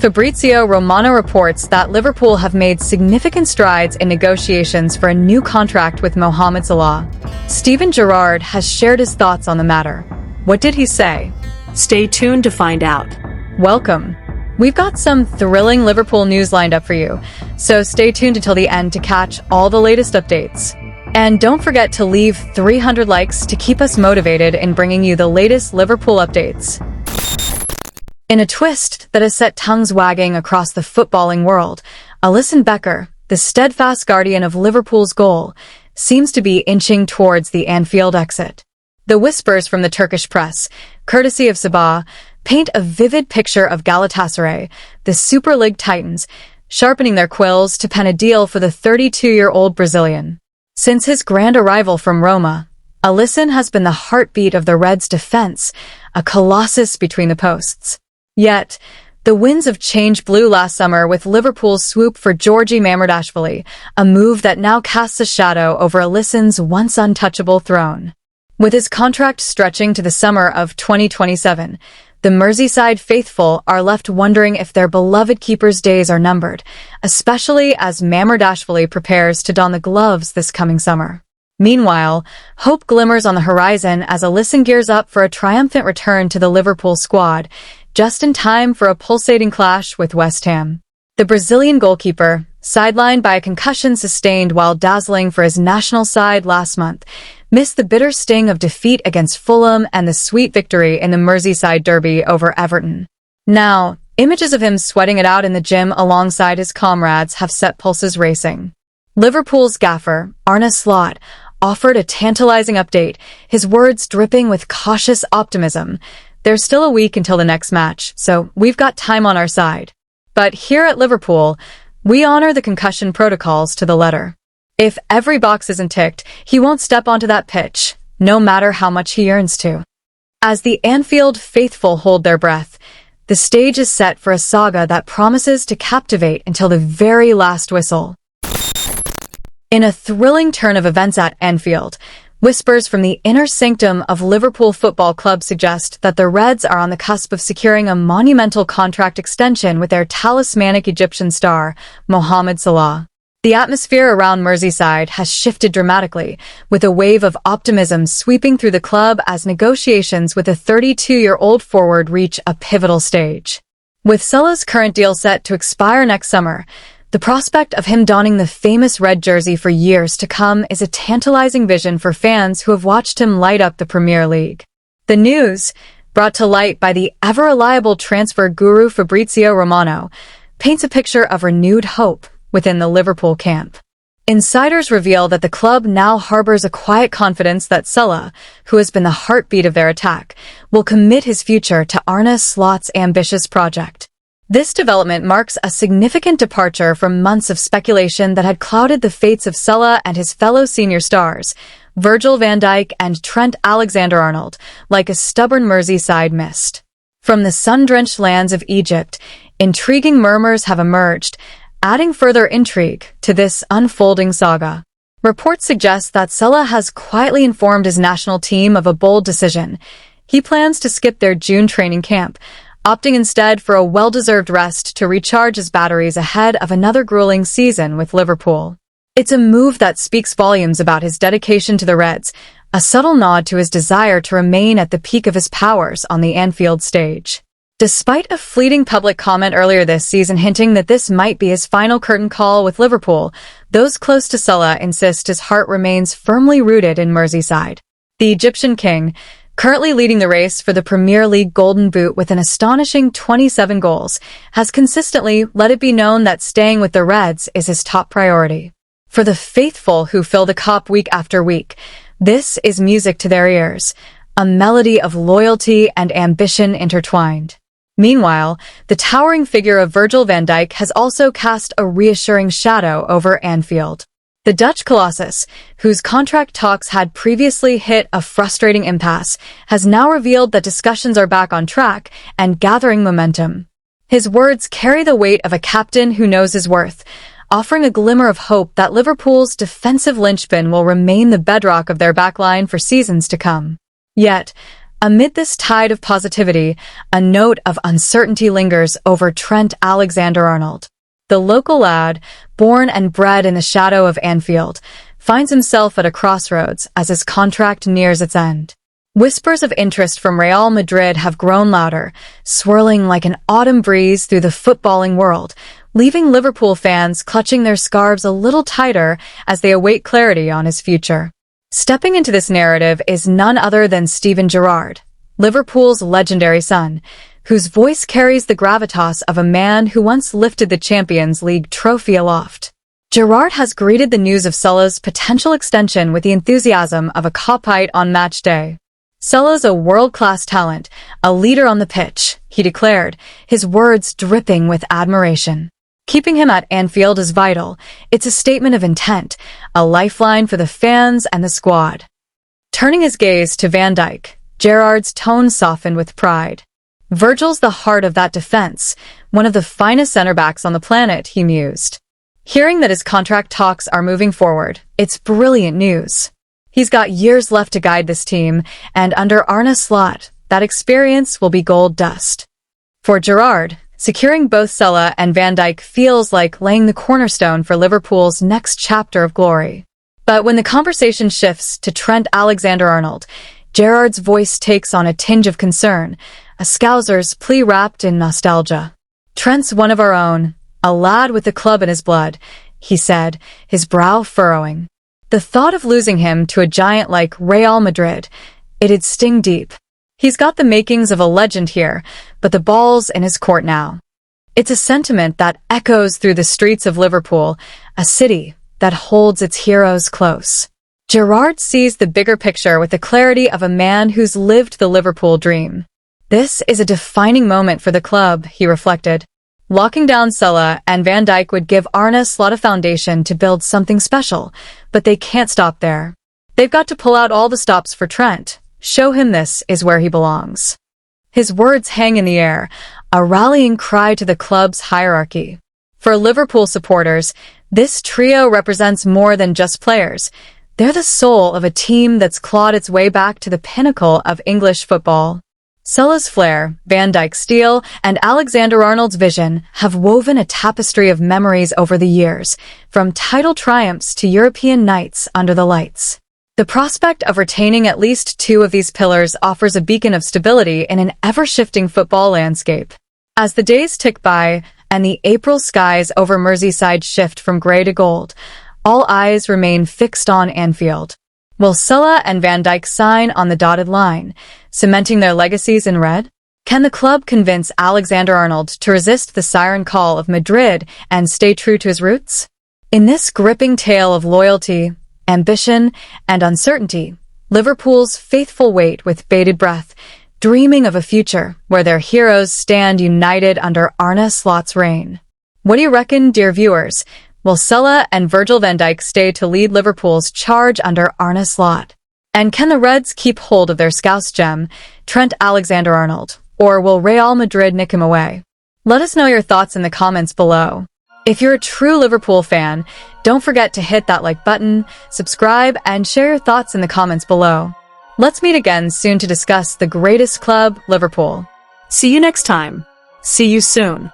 Fabrizio Romano reports that Liverpool have made significant strides in negotiations for a new contract with Mohamed Salah. Steven Gerrard has shared his thoughts on the matter. What did he say? Stay tuned to find out. Welcome. We've got some thrilling Liverpool news lined up for you, so stay tuned until the end to catch all the latest updates. And don't forget to leave 300 likes to keep us motivated in bringing you the latest Liverpool updates. In a twist that has set tongues wagging across the footballing world, Alisson Becker, the steadfast guardian of Liverpool's goal, seems to be inching towards the Anfield exit. The whispers from the Turkish press, courtesy of Sabah, paint a vivid picture of Galatasaray, the Super League titans, sharpening their quills to pen a deal for the 32-year-old Brazilian. Since his grand arrival from Roma, Alisson has been the heartbeat of the Reds' defense, a colossus between the posts. Yet, the winds of change blew last summer with Liverpool's swoop for Georgi Mamardashvili, a move that now casts a shadow over Alisson's once untouchable throne. With his contract stretching to the summer of 2027, the Merseyside faithful are left wondering if their beloved keeper's days are numbered, especially as Mamardashvili prepares to don the gloves this coming summer. Meanwhile, hope glimmers on the horizon as Alisson gears up for a triumphant return to the Liverpool squad, just in time for a pulsating clash with West Ham. The Brazilian goalkeeper, sidelined by a concussion sustained while dazzling for his national side last month, missed the bitter sting of defeat against Fulham and the sweet victory in the Merseyside derby over Everton. Now, images of him sweating it out in the gym alongside his comrades have set pulses racing. Liverpool's gaffer, Arne Slot, offered a tantalizing update, his words dripping with cautious optimism. There's still a week until the next match, so we've got time on our side. But here at Liverpool, we honor the concussion protocols to the letter. If every box isn't ticked, he won't step onto that pitch, no matter how much he yearns to. As the Anfield faithful hold their breath, the stage is set for a saga that promises to captivate until the very last whistle. In a thrilling turn of events at Anfield, whispers from the inner sanctum of Liverpool Football Club suggest that the Reds are on the cusp of securing a monumental contract extension with their talismanic Egyptian star, Mohamed Salah. The atmosphere around Merseyside has shifted dramatically, with a wave of optimism sweeping through the club as negotiations with the 32-year-old forward reach a pivotal stage. With Salah's current deal set to expire next summer, the prospect of him donning the famous red jersey for years to come is a tantalizing vision for fans who have watched him light up the Premier League. The news, brought to light by the ever-reliable transfer guru Fabrizio Romano, paints a picture of renewed hope within the Liverpool camp. Insiders reveal that the club now harbors a quiet confidence that Salah, who has been the heartbeat of their attack, will commit his future to Arne Slot's ambitious project. This development marks a significant departure from months of speculation that had clouded the fates of Salah and his fellow senior stars, Virgil van Dijk and Trent Alexander-Arnold, like a stubborn Merseyside mist. From the sun-drenched lands of Egypt, intriguing murmurs have emerged, adding further intrigue to this unfolding saga. Reports suggest that Salah has quietly informed his national team of a bold decision. He plans to skip their June training camp, opting instead for a well-deserved rest to recharge his batteries ahead of another grueling season with Liverpool. It's a move that speaks volumes about his dedication to the Reds, a subtle nod to his desire to remain at the peak of his powers on the Anfield stage. Despite a fleeting public comment earlier this season hinting that this might be his final curtain call with Liverpool, those close to Salah insist his heart remains firmly rooted in Merseyside. The Egyptian king, currently leading the race for the Premier League Golden Boot with an astonishing 27 goals, has consistently let it be known that staying with the Reds is his top priority. For the faithful who fill the Kop week after week, this is music to their ears, a melody of loyalty and ambition intertwined. Meanwhile, the towering figure of Virgil van Dijk has also cast a reassuring shadow over Anfield. The Dutch Colossus, whose contract talks had previously hit a frustrating impasse, has now revealed that discussions are back on track and gathering momentum. His words carry the weight of a captain who knows his worth, offering a glimmer of hope that Liverpool's defensive linchpin will remain the bedrock of their backline for seasons to come. Yet, Amid this tide of positivity, a note of uncertainty lingers over Trent Alexander-Arnold. The local lad, born and bred in the shadow of Anfield, finds himself at a crossroads as his contract nears its end. Whispers of interest from Real Madrid have grown louder, swirling like an autumn breeze through the footballing world, leaving Liverpool fans clutching their scarves a little tighter as they await clarity on his future. Stepping into this narrative is none other than Steven Gerrard, Liverpool's legendary son, whose voice carries the gravitas of a man who once lifted the Champions League trophy aloft. Gerrard has greeted the news of Salah's potential extension with the enthusiasm of a copite on match day. Salah's a world-class talent, a leader on the pitch, he declared, his words dripping with admiration. Keeping him at Anfield is vital. It's a statement of intent, a lifeline for the fans and the squad. Turning his gaze to Van Dijk, Gerrard's tone softened with pride. Virgil's the heart of that defense, one of the finest center-backs on the planet, he mused. Hearing that his contract talks are moving forward, it's brilliant news. He's got years left to guide this team, and under Arne Slot, that experience will be gold dust. For Gerrard, securing both Salah and Van Dijk feels like laying the cornerstone for Liverpool's next chapter of glory. But when the conversation shifts to Trent Alexander-Arnold, Gerrard's voice takes on a tinge of concern, a Scouser's plea wrapped in nostalgia. "Trent's one of our own, a lad with the club in his blood," he said, his brow furrowing. The thought of losing him to a giant like Real Madrid, it'd sting deep. He's got the makings of a legend here, but the ball's in his court now. It's a sentiment that echoes through the streets of Liverpool, a city that holds its heroes close. Gerrard sees the bigger picture with the clarity of a man who's lived the Liverpool dream. This is a defining moment for the club, he reflected. Locking down Salah and Van Dijk would give Arne Slot a foundation to build something special, but they can't stop there. They've got to pull out all the stops for Trent, show him this is where he belongs. His words hang in the air, a rallying cry to the club's hierarchy. For Liverpool supporters, this trio represents more than just players. They're the soul of a team that's clawed its way back to the pinnacle of English football. Salah's flair, Van Dijk's steel, and Alexander-Arnold's vision have woven a tapestry of memories over the years, from title triumphs to European nights under the lights. The prospect of retaining at least two of these pillars offers a beacon of stability in an ever-shifting football landscape. As the days tick by and the April skies over Merseyside shift from grey to gold, all eyes remain fixed on Anfield. Will Salah and Van Dijk sign on the dotted line, cementing their legacies in red? Can the club convince Alexander-Arnold to resist the siren call of Madrid and stay true to his roots? In this gripping tale of loyalty, ambition, and uncertainty, Liverpool's faithful wait with bated breath, dreaming of a future where their heroes stand united under Arne Slot's reign. What do you reckon, dear viewers? Will Salah and Virgil van Dijk stay to lead Liverpool's charge under Arne Slot? And can the Reds keep hold of their Scouse gem, Trent Alexander-Arnold, or will Real Madrid nick him away? Let us know your thoughts in the comments below. If you're a true Liverpool fan, don't forget to hit that like button, subscribe, and share your thoughts in the comments below. Let's meet again soon to discuss the greatest club, Liverpool. See you next time. See you soon.